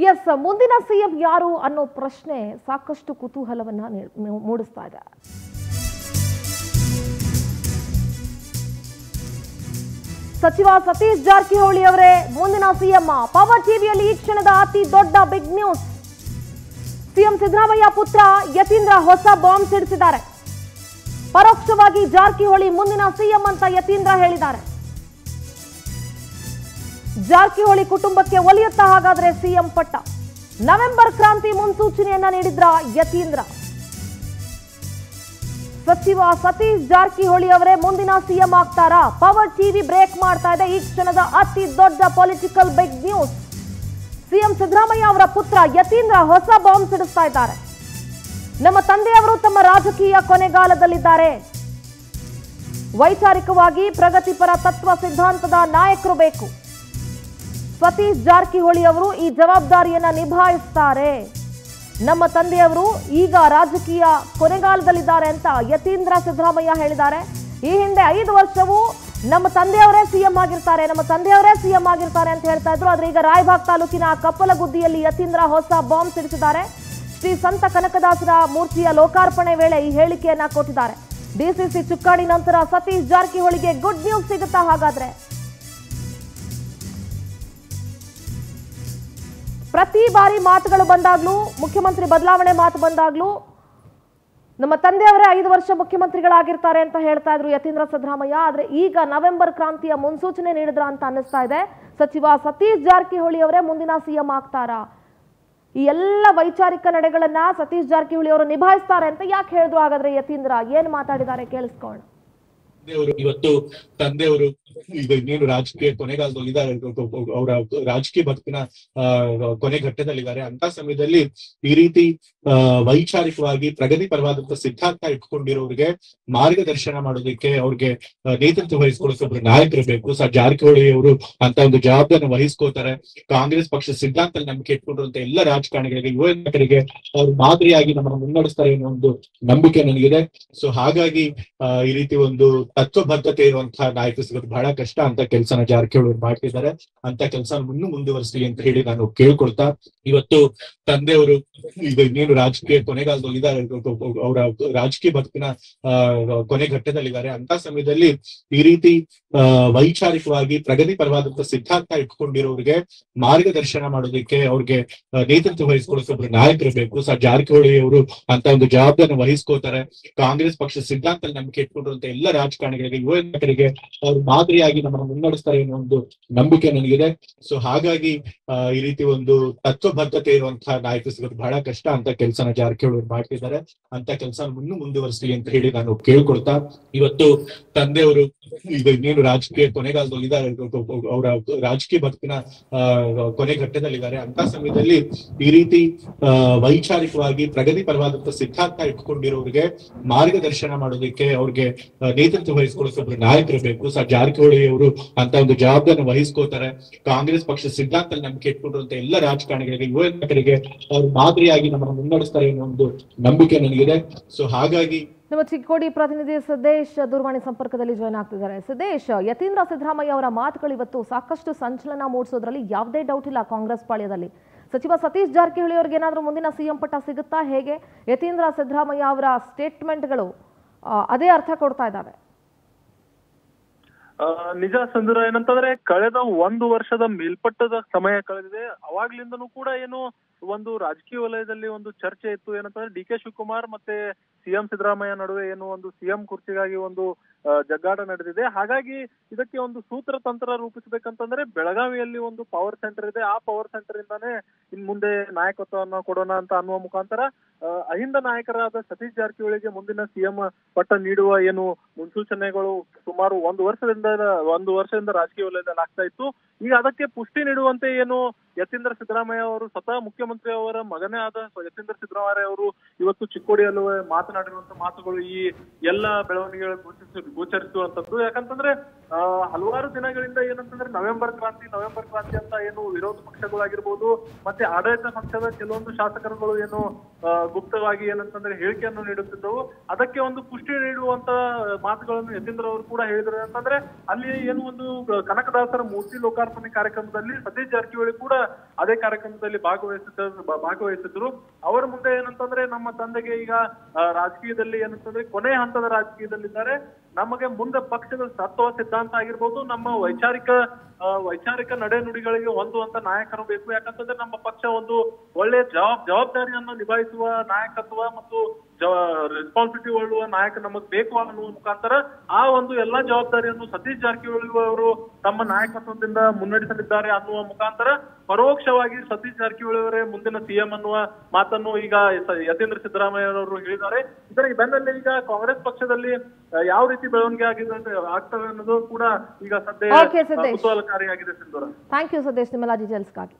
S, ಮುಂದಿನ CM ಯಾರು ಅನ್ನೋ ಪ್ರಶ್ನೆ ಸಾಕಷ್ಟು ಕುತೂಹಲವನ್ನ ಮೂಡಿಸ್ತಾ ಇದೆ. ಸಚಿವ ಸತೀಶ್ ಜಾರಕಿಹೊಳಿ ಅವರೇ ಮುಂದಿನ ಸಿಎಂ. ಪವರ್ ಟಿವಿಯಲ್ಲಿ ಈ ಕ್ಷಣದ ಅತಿ ದೊಡ್ಡ ಬಿಗ್ ನ್ಯೂಸ್. ಸಿಎಂ ಸಿದ್ದರಾಮಯ್ಯ ಪುತ್ರ ಯತೀಂದ್ರ ಹೊಸ ಬಾಂಬ್ ಸಿಡಿಸಿದ್ದಾರೆ. ಪರೋಕ್ಷವಾಗಿ ಜಾರಕಿಹೊಳಿ ಮುಂದಿನ ಸಿಎಂ ಅಂತ ಯತೀಂದ್ರ ಹೇಳಿದ್ದಾರೆ. ಜಾರಕಿಹೊಳಿ ಕುಟುಂಬಕ್ಕೆ ಒಲಿಯುತ್ತಾ ಹಾಗಾದ್ರೆ ಸಿಎಂ ಪಟ್ಟ? ನವೆಂಬರ್ ಕ್ರಾಂತಿ ಮುನ್ಸೂಚನೆಯನ್ನ ನೀಡಿದ್ರ ಯತೀಂದ್ರ. ಸಚಿವ ಸತೀಶ್ ಜಾರಕಿಹೊಳಿ ಅವರೇ ಮುಂದಿನ ಸಿಎಂ ಆಗ್ತಾರಾ? ಪವರ್ ಟಿವಿ ಬ್ರೇಕ್ ಮಾಡ್ತಾ ಇದೆ ಈ ಕ್ಷಣದ ಅತಿ ದೊಡ್ಡ political big news. CM Siddaramaiah ಅವರ ಪುತ್ರ ಯತೀಂದ್ರ ಹೊಸ ಬಾಂಬ್ ಸಿಡಿಸ್ತಾ ಇದ್ದಾರೆ. ನಮ್ಮ ತಂದೆಯವರು ತಮ್ಮ ರಾಜಕೀಯ ಕೊನೆಗಾಲದಲ್ಲಿದ್ದಾರೆ. ವೈಚಾರಿಕವಾಗಿ ಪ್ರಗತಿಪರ ತತ್ವ ಸಿದ್ಧಾಂತದ ನಾಯಕರು ಬೇಕು. ಸತೀಶ್ ಜಾರಕಿಹೊಳಿ ಅವರು ಈ ಜವಾಬ್ದಾರಿಯನ್ನ ನಿಭಾಯಿಸ್ತಾರೆ. ನಮ್ಮ ತಂದೆಯವರು ಈಗ ರಾಜಕೀಯ ಕೊನೆಗಾಲದಲ್ಲಿದ್ದಾರೆ ಅಂತ ಯತೀಂದ್ರ ಸಿದ್ದರಾಮಯ್ಯ ಹೇಳಿದ್ದಾರೆ. ಈ ಹಿಂದೆ 5 ವರ್ಷವೂ ನಮ್ಮ ತಂದೆಯವರೇ ಸಿಎಂ ಆಗಿರ್ತಾರೆ ಅಂತ ಹೇಳ್ತಾ ಇದ್ರು. ಆದ್ರೆ ಈಗ ರಾಯಬಾಗ್ ತಾಲೂಕಿನ ಕಪ್ಪಲಗುದ್ದಿಯಲ್ಲಿ ಯತೀಂದ್ರ ಹೊಸ ಬಾಂಬ್ ಸಿಡಿಸಿದ್ದಾರೆ. ಶ್ರೀ ಸಂತ ಕನಕದಾಸರ ಮೂರ್ತಿಯ ಲೋಕಾರ್ಪಣೆ ವೇಳೆ ಈ ಹೇಳಿಕೆಯನ್ನ ಕೊಟ್ಟಿದ್ದಾರೆ. ಡಿಸಿಸಿ ಚುಕ್ಕಾಣಿ ನಂತರ ಸತೀಶ್ ಜಾರಕಿಹೊಳಿಗೆ ಗುಡ್ ನ್ಯೂಸ್ ಸಿಗುತ್ತಾ ಹಾಗಾದ್ರೆ? ಪ್ರತಿ ಬಾರಿ ಮಾತುಗಳು ಬಂದಾಗ್ಲೂ, ಮುಖ್ಯಮಂತ್ರಿ ಬದಲಾವಣೆ ಮಾತು ಬಂದಾಗ್ಲೂ ನಮ್ಮ ತಂದೆಯವರೇ 5 ವರ್ಷ ಮುಖ್ಯಮಂತ್ರಿಗಳಾಗಿರ್ತಾರೆ ಅಂತ ಹೇಳ್ತಾ ಇದ್ರು ಯತೀಂದ್ರ ಸಿದ್ದರಾಮಯ್ಯ. ಆದ್ರೆ ಈಗ ನವೆಂಬರ್ ಕ್ರಾಂತಿಯ ಮುನ್ಸೂಚನೆ ನೀಡಿದ್ರ ಅಂತ ಅನ್ನಿಸ್ತಾ ಇದೆ. ಸಚಿವ ಸತೀಶ್ ಜಾರಕಿಹೊಳಿ ಅವರೇ ಮುಂದಿನ ಸಿಎಂ ಆಗ್ತಾರಾ? ಈ ಎಲ್ಲ ವೈಚಾರಿಕ ನಡೆಗಳನ್ನ ಸತೀಶ್ ಜಾರಕಿಹೊಳಿ ಅವರು ನಿಭಾಯಿಸ್ತಾರೆ ಅಂತ ಯಾಕೆ ಹೇಳಿದ್ರು ಹಾಗಾದ್ರೆ ಯತೀಂದ್ರ? ಏನ್ ಮಾತಾಡಿದ್ದಾರೆ ಕೇಳಿಸ್ಕೊಳ್ಳೋಣ. ಇವತ್ತು ತಂದೆಯವರು ಇನ್ನೇನು ರಾಜಕೀಯ ಕೊನೆಗಾಲದಲ್ಲಿ ಇದ್ದಾರೆ, ಅವರ ರಾಜಕೀಯ ಬದುಕಿನ ಕೊನೆ ಘಟ್ಟದಲ್ಲಿದ್ದಾರೆ. ಅಂತ ಸಮಯದಲ್ಲಿ ಈ ರೀತಿ ವೈಚಾರಿಕವಾಗಿ ಪ್ರಗತಿಪರವಾದಂತಹ ಸಿದ್ಧಾಂತ ಇಟ್ಕೊಂಡಿರೋರಿಗೆ ಮಾರ್ಗದರ್ಶನ ಮಾಡೋದಕ್ಕೆ, ಅವ್ರಿಗೆ ನೇತೃತ್ವ ವಹಿಸ್ಕೊಳ್ಳೋಕೆ ಒಬ್ರು ನಾಯಕರು ಬೇಕು. ಜಾರಕಿಹೊಳಿ ಅವರು ಅಂತ ಒಂದು ಜವಾಬ್ದಾರಿನ ವಹಿಸ್ಕೋತಾರೆ. ಕಾಂಗ್ರೆಸ್ ಪಕ್ಷ ಸಿದ್ಧಾಂತ ನಂಬಿಕೆ ಇಟ್ಕೊಂಡಿರುವಂತ ಎಲ್ಲ ರಾಜಕಾರಣಿಗಳಿಗೆ, ಯುವ ನಾಯಕರಿಗೆ ಅವ್ರು ಮಾದರಿಯಾಗಿ ನಮ್ಮನ್ನು ಮುನ್ನಡೆಸ್ತಾರೆ ಅನ್ನೋ ಒಂದು ನಂಬಿಕೆ ನನಗಿದೆ. ಸೊ ಹಾಗಾಗಿ ಈ ರೀತಿ ಒಂದು ತತ್ವಬದ್ಧತೆ ಇರುವಂತಹ ನಾಯಕರು ಸಿಗೋದು ಬಹಳ ಕಷ್ಟ. ಅಂತ ಕೆಲಸನ ಜಾರಕಿಹೊಳಿ ಮಾಡ್ತಿದ್ದಾರೆ. ಅಂತ ಕೆಲಸ ಮುಂದುವರಿಸಲಿ ಅಂತ ಹೇಳಿ ನಾನು ಕೇಳ್ಕೊಳ್ತಾ, ಇವತ್ತು ತಂದೆಯವರು ಇನ್ನೇನು ರಾಜಕೀಯ ಕೊನೆಗಾಲದಲ್ಲಿ ಇದ್ದಾರೆ, ಅವರ ರಾಜಕೀಯ ಬದುಕಿನ ಕೊನೆ ಘಟ್ಟದಲ್ಲಿದ್ದಾರೆ. ಅಂತ ಸಮಯದಲ್ಲಿ ಈ ರೀತಿ ವೈಚಾರಿಕವಾಗಿ ಪ್ರಗತಿಪರವಾದಂತಹ ಸಿದ್ಧಾಂತ ಇಟ್ಕೊಂಡಿರೋರಿಗೆ ಮಾರ್ಗದರ್ಶನ ಮಾಡೋದಕ್ಕೆ, ಅವ್ರಿಗೆ ನೇತೃತ್ವ ವಹಿಸ್ಕೊಳ್ಳೋಕೆ ಒಬ್ರು ನಾಯಕರು ಬೇಕು. ಜಾರಕಿಹೊಳಿ ಅವರು ಅಂತ ಒಂದು ಜವಾಬ್ದಾರಿನ ವಹಿಸ್ಕೋತಾರೆ. ಕಾಂಗ್ರೆಸ್ ಪಕ್ಷ ಸಿದ್ಧಾಂತ ನಂಬಿಕೆ ಇಟ್ಕೊಂಡಿರುವಂತ ಎಲ್ಲ ರಾಜಕಾರಣಿಗಳಿಗೆ, ಯುವ ನಾಯಕರಿಗೆ ಅವ್ರು ಮಾದರಿಯಾಗಿ ನಮ್ಮನ್ನು ಮುನ್ನಡೆಸ್ತಾರೆ ಅನ್ನೋ ಒಂದು ನಂಬಿಕೆ ನನಗಿದೆ. ಸೊ ಹಾಗಾಗಿ ಈ ರೀತಿ ಒಂದು ತತ್ವಬದ್ಧತೆ ಇರುವಂತಹ ನಾಯಕರು ಸಿಗೋದು ಬಹಳ ಕಷ್ಟ. ಅಂತ ಕೆಲಸನ ಜಾರಕಿಹೊಳಿ ಮಾಡ್ತಿದ್ದಾರೆ. ಅಂತ ಕೆಲಸ ಮುಂದುವರಿಸಲಿ ಅಂತ ಹೇಳಿ ನಾನು ಕೇಳ್ಕೊಳ್ತಾ, ಇವತ್ತು ತಂದೆಯವರು ಇನ್ನೇನು ರಾಜಕೀಯ ಕೊನೆಗಾಲದಲ್ಲಿ ಇದ್ದಾರೆ, ಅವರ ರಾಜಕೀಯ ಬದುಕಿನ ಕೊನೆ ಘಟ್ಟದಲ್ಲಿದ್ದಾರೆ. ಅಂತ ಸಮಯದಲ್ಲಿ ಈ ರೀತಿ ವೈಚಾರಿಕವಾಗಿ ಪ್ರಗತಿಪರವಾದಂತಹ ಸಿದ್ಧಾಂತ ಇಟ್ಕೊಂಡಿರೋರಿಗೆ ಮಾರ್ಗದರ್ಶನ ಮಾಡೋದಕ್ಕೆ, ಅವ್ರಿಗೆ ನೇತೃತ್ವ ವಹಿಸ್ಕೊಳ್ಳೋಕೆ ಒಬ್ರು ನಾಯಕರು ಬೇಕು. ಜಾರಕಿಹೊಳಿ ಅವರು ಅಂತ ಒಂದು ಜವಾಬ್ದಾರಿನ ವಹಿಸ್ಕೋತಾರೆ. ಕಾಂಗ್ರೆಸ್ ಪಕ್ಷ ಸಿದ್ಧಾಂತ ನಂಬಿಕೆ ಇಟ್ಕೊಂಡಿರುವಂತ ಎಲ್ಲ ರಾಜಕಾರಣಿಗಳಿಗೆ, ಯುವ ನಾಯಕರಿಗೆ ಅವ್ರು ಮಾದರಿಯಾಗಿ ನಮ್ಮನ್ನು ಮುನ್ನಡೆಸ್ತಾರೆ ಅನ್ನೋ ಒಂದು ನಂಬಿಕೆ ನನಗಿದೆ. ಸೊ ಹಾಗಾಗಿ ನಮ್ಮ ಚಿಕ್ಕೋಡಿ ಪ್ರತಿನಿಧಿ ಸಿದ್ದೇಶ್ ದೂರವಾಣಿ ಸಂಪರ್ಕದಲ್ಲಿ ಜಾಯ್ನ್ ಆಗ್ತಿದ್ದಾರೆ. ಸಿದ್ದೇಶ್, ಯತೀಂದ್ರ ಸಿದ್ದರಾಮಯ್ಯ ಅವರ ಮಾತುಗಳು ಇವತ್ತು ಸಾಕಷ್ಟು ಸಂಚಲನ ಮೂಡಿಸೋದ್ರಲ್ಲಿ ಯಾವುದೇ ಡೌಟ್ ಇಲ್ಲ ಕಾಂಗ್ರೆಸ್ ಪಾಳ್ಯದಲ್ಲಿ. ಸಚಿವ ಸತೀಶ್ ಜಾರಕಿಹೊಳಿ ಅವ್ರಿಗೆ ಏನಾದರೂ ಮುಂದಿನ ಸಿಎಂ ಪಟ್ಟ ಸಿಗುತ್ತಾ? ಹೇಗೆ ಯತೀಂದ್ರ ಸಿದ್ದರಾಮಯ್ಯ ಅವರ ಸ್ಟೇಟ್ಮೆಂಟ್ಗಳು ಅದೇ ಅರ್ಥ ಕೊಡ್ತಾ ಇದ್ದಾವೆ? ನಿಜ ಸಂದೂರ, ಏನಂತಂದ್ರೆ ಕಳೆದ 1 ವರ್ಷದ ಮೇಲ್ಪಟ್ಟದ ಸಮಯ ಕಳೆದಿದೆ. ಅವಾಗ್ಲಿಂದನೂ ಕೂಡ ಏನು ಒಂದು ರಾಜಕೀಯ ವಲಯದಲ್ಲಿ ಒಂದು ಚರ್ಚೆ ಇತ್ತು. ಏನಂತಂದ್ರೆ ಡಿ ಕೆ ಶಿವಕುಮಾರ್ ಮತ್ತೆ ಸಿಎಂ ಸಿದ್ದರಾಮಯ್ಯ ನಡುವೆ ಏನು ಒಂದು ಸಿಎಂ ಕುರ್ಚಿಗಾಗಿ ಒಂದು ಜಗ್ಗಾಟ ನಡೆದಿದೆ. ಹಾಗಾಗಿ ಇದಕ್ಕೆ ಒಂದು ಸೂತ್ರ ತಂತ್ರ ರೂಪಿಸಬೇಕಂತಂದ್ರೆ ಬೆಳಗಾವಿಯಲ್ಲಿ ಒಂದು ಪವರ್ ಸೆಂಟರ್ ಇದೆ. ಆ ಪವರ್ ಸೆಂಟರ್ ಇಂದಾನೇ ಇನ್ ಮುಂದೆ ನಾಯಕತ್ವವನ್ನು ಕೊಡೋಣ ಅಂತ ಅನ್ನುವ ಮುಖಾಂತರ ಅಹಿಂದ ನಾಯಕರಾದ ಸತೀಶ್ ಜಾರಕಿಹೊಳಿಗೆ ಮುಂದಿನ ಸಿಎಂ ಪಟ್ಟ ನೀಡುವ ಏನು ಮುನ್ಸೂಚನೆಗಳು ಸುಮಾರು 1 ವರ್ಷದಿಂದ ರಾಜಕೀಯ ವಲಯದಲ್ಲಿ ಆಗ್ತಾ ಇತ್ತು. ಈಗ ಅದಕ್ಕೆ ಪುಷ್ಟಿ ನೀಡುವಂತೆ ಏನು ಯತೀಂದ್ರ ಸಿದ್ದರಾಮಯ್ಯ ಅವರು ಸ್ವತಃ ಮುಖ್ಯಮಂತ್ರಿ ಅವರ ಮಗನೇ ಆದ ಯತೀಂದ್ರ ಸಿದ್ದರಾಮಯ್ಯ ಅವರು ಇವತ್ತು ಚಿಕ್ಕೋಡಿಯಲ್ಲೂ ಮಾತನಾಡಿರುವಂತ ಮಾತುಗಳು ಈ ಎಲ್ಲ ಬೆಳವಣಿಗೆಗಳ ಗೋಚರಿಸುವಂತದ್ದು. ಯಾಕಂತಂದ್ರೆ ಹಲವಾರು ದಿನಗಳಿಂದ ಏನಂತಂದ್ರೆ ನವೆಂಬರ್ ಕ್ರಾಂತಿ ಅಂತ ಏನು ವಿರೋಧ ಪಕ್ಷಗಳಾಗಿರ್ಬೋದು ಮತ್ತೆ ಆಡಳಿತ ಪಕ್ಷದ ಕೆಲವೊಂದು ಶಾಸಕರುಗಳು ಏನು ಗುಪ್ತವಾಗಿ ಏನಂತಂದ್ರೆ ಹೇಳಿಕೆಯನ್ನು ನೀಡುತ್ತಿದ್ದವು. ಅದಕ್ಕೆ ಒಂದು ಪುಷ್ಟಿ ನೀಡುವಂತ ಮಾತುಗಳನ್ನು ಯತೀಂದ್ರ ಅವರು ಕೂಡ ಹೇಳಿದ್ರು. ಅಂತಂದ್ರೆ ಅಲ್ಲಿ ಏನು ಒಂದು ಕನಕದಾಸರ ಮೂರ್ತಿ ಲೋಕಾರ್ಪಣೆ ಕಾರ್ಯಕ್ರಮದಲ್ಲಿ ಸತೀಶ್ ಜಾರಕಿಹೊಳಿ ಕೂಡ ಅದೇ ಕಾರ್ಯಕ್ರಮದಲ್ಲಿ ಭಾಗವಹಿಸಿದ್ರು. ಅವರ ಮುಂದೆ ಏನಂತಂದ್ರೆ ನಮ್ಮ ತಂದೆಗೆ ಈಗ ರಾಜಕೀಯದಲ್ಲಿ ಏನಂತಂದ್ರೆ ಕೊನೆ ಹಂತದ ರಾಜಕೀಯದಲ್ಲಿದ್ದಾರೆ, ನಮಗೆ ಮುಂದೆ ಪಕ್ಷದ ತತ್ವ ಸಿದ್ಧಾಂತ ಆಗಿರ್ಬೋದು, ನಮ್ಮ ವೈಚಾರಿಕ ನಡೆ ನುಡಿಗಳಿಗೆ ಹೊಂದುವಂತ ನಾಯಕರು ಬೇಕು. ಯಾಕಂತಂದ್ರೆ ನಮ್ಮ ಪಕ್ಷ ಒಂದು ಒಳ್ಳೆ ಜವಾಬ್ದಾರಿಯನ್ನು ನಿಭಾಯಿಸುವ ನಾಯಕತ್ವ ಮತ್ತು ರೆಸ್ಪಾನ್ಸಿಬಿಲಿಟಿ ಉಳ್ಳುವ ನಾಯಕ ನಮಗ್ ಬೇಕು ಅನ್ನುವ ಮುಖಾಂತರ ಆ ಒಂದು ಎಲ್ಲಾ ಜವಾಬ್ದಾರಿಯನ್ನು ಸತೀಶ್ ಜಾರಕಿಹೊಳಿ ಅವರು ತಮ್ಮ ನಾಯಕತ್ವದಿಂದ ಮುನ್ನಡೆಸಲಿದ್ದಾರೆ ಅನ್ನುವ ಮುಖಾಂತರ ಪರೋಕ್ಷವಾಗಿ ಸತೀಶ್ ಜಾರಕಿಹೊಳಿ ಅವರೇ ಮುಂದಿನ ಸಿಎಂ ಅನ್ನುವ ಮಾತನ್ನು ಈಗ ಯತೀಂದ್ರ ಸಿದ್ದರಾಮಯ್ಯ ಅವರು ಹೇಳಿದ್ದಾರೆ. ಇದರ ಬೆನ್ನಲ್ಲೇ ಈಗ ಕಾಂಗ್ರೆಸ್ ಪಕ್ಷದಲ್ಲಿ ಯಾವ ರೀತಿ ಬೆಳವಣಿಗೆ ಆಗ್ತವೆ ಅನ್ನೋದು ಕೂಡ ಈಗ ಸದ್ಯ ಕುತೂಹಲಕಾರಿಯಾಗಿದೆ ಸಿಂಧೂರ. ಥ್ಯಾಂಕ್ ಯು ಸದೇಶ್ ನಿಮ್ಮೆಲ್ಲ ಡೀಟೇಲ್ಸ್ಗಾಗಿ.